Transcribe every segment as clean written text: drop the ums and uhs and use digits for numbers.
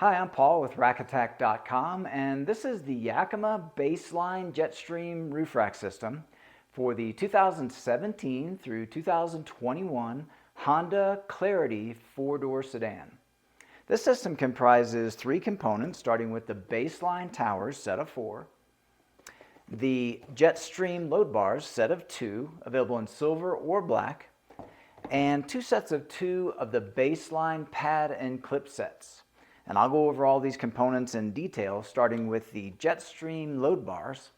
Hi, I'm Paul with rackattack.com, and this is the Yakima BaseLine JetStream roof rack system for the 2017 through 2021 Honda Clarity 4-door sedan. This system comprises three components, starting with the BaseLine towers, set of 4, the JetStream load bars, set of 2, available in silver or black, and 2 sets of 2 of the BaseLine pad and clip sets. And I'll go over all these components in detail, starting with the JetStream load bars.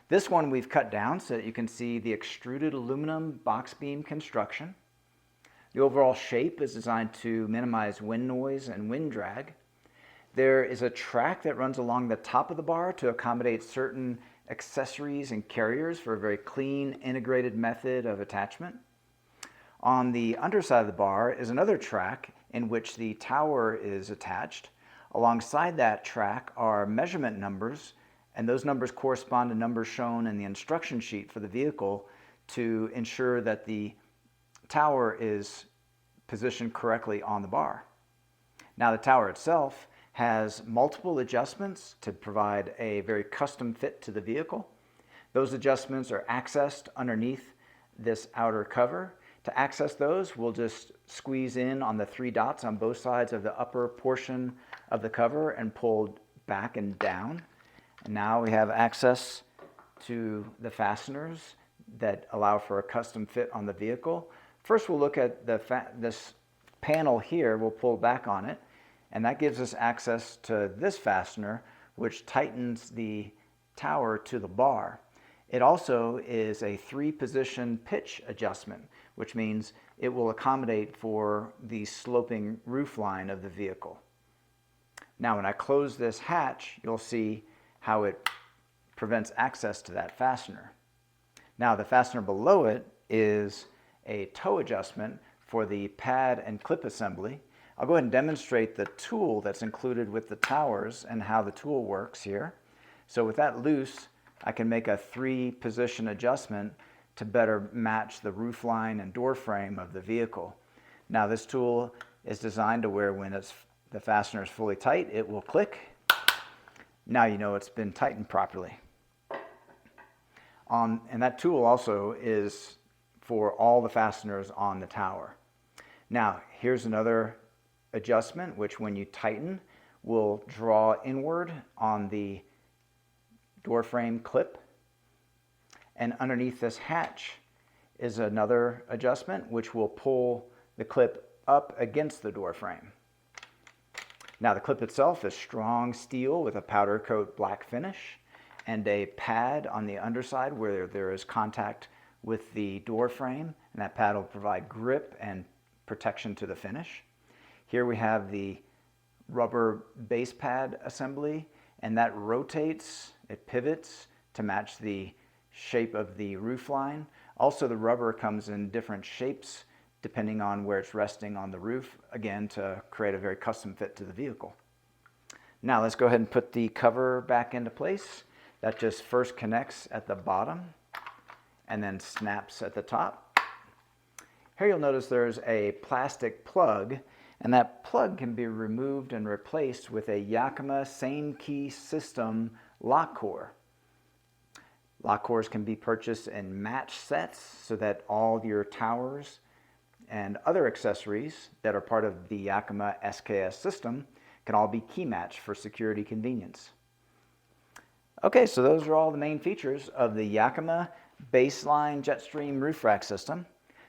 This one we've cut down so that you can see the extruded aluminum box beam construction. The overall shape is designed to minimize wind noise and wind drag. There is a track that runs along the top of the bar to accommodate certain accessories and carriers for a very clean, integrated method of attachment. On the underside of the bar is another track in which the tower is attached. Alongside that track are measurement numbers, and those numbers correspond to numbers shown in the instruction sheet for the vehicle to ensure that the tower is positioned correctly on the bar. Now, the tower itself has multiple adjustments to provide a very custom fit to the vehicle. Those adjustments are accessed underneath this outer cover. To access those, we'll just squeeze in on the 3 dots on both sides of the upper portion of the cover and pull back and down. And now we have access to the fasteners that allow for a custom fit on the vehicle. First, we'll look at this panel here. We'll pull back on it, and that gives us access to this fastener, which tightens the tower to the bar. It also is a 3-position pitch adjustment, which means it will accommodate for the sloping roof line of the vehicle. Now, when I close this hatch, you'll see how it prevents access to that fastener. Now, the fastener below it is a toe adjustment for the pad and clip assembly. I'll go ahead and demonstrate the tool that's included with the towers and how the tool works here. So with that loose, I can make a 3-position adjustment to better match the roof line and door frame of the vehicle. Now, this tool is designed to where when the fastener is fully tight, it will click. Now you know it's been tightened properly. And that tool also is for all the fasteners on the tower. Now, here's another adjustment, which when you tighten, will draw inward on the door frame clip. And underneath this hatch is another adjustment which will pull the clip up against the door frame. Now, the clip itself is strong steel with a powder coat black finish and a pad on the underside where there is contact with the door frame, and that pad will provide grip and protection to the finish. Here we have the rubber base pad assembly, and that rotates, it pivots to match the shape of the roof line. Also, the rubber comes in different shapes depending on where it's resting on the roof, again to create a very custom fit to the vehicle. Now let's go ahead and put the cover back into place. That just first connects at the bottom and then snaps at the top. Here you'll notice there's a plastic plug, and that plug can be removed and replaced with a Yakima same key system lock core. Lock cores can be purchased in match sets so that all your towers and other accessories that are part of the Yakima SKS system can all be key matched for security convenience. Okay, so those are all the main features of the Yakima BaseLine JetStream roof rack system.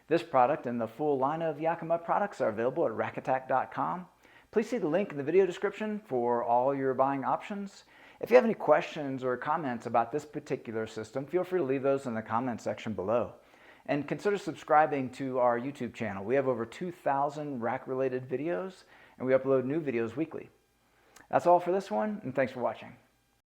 This product and the full line of Yakima products are available at rackattack.com. Please see the link in the video description for all your buying options. If you have any questions or comments about this particular system, feel free to leave those in the comment section below. And consider subscribing to our YouTube channel. We have over 2,000 rack-related videos, and we upload new videos weekly. That's all for this one, and thanks for watching.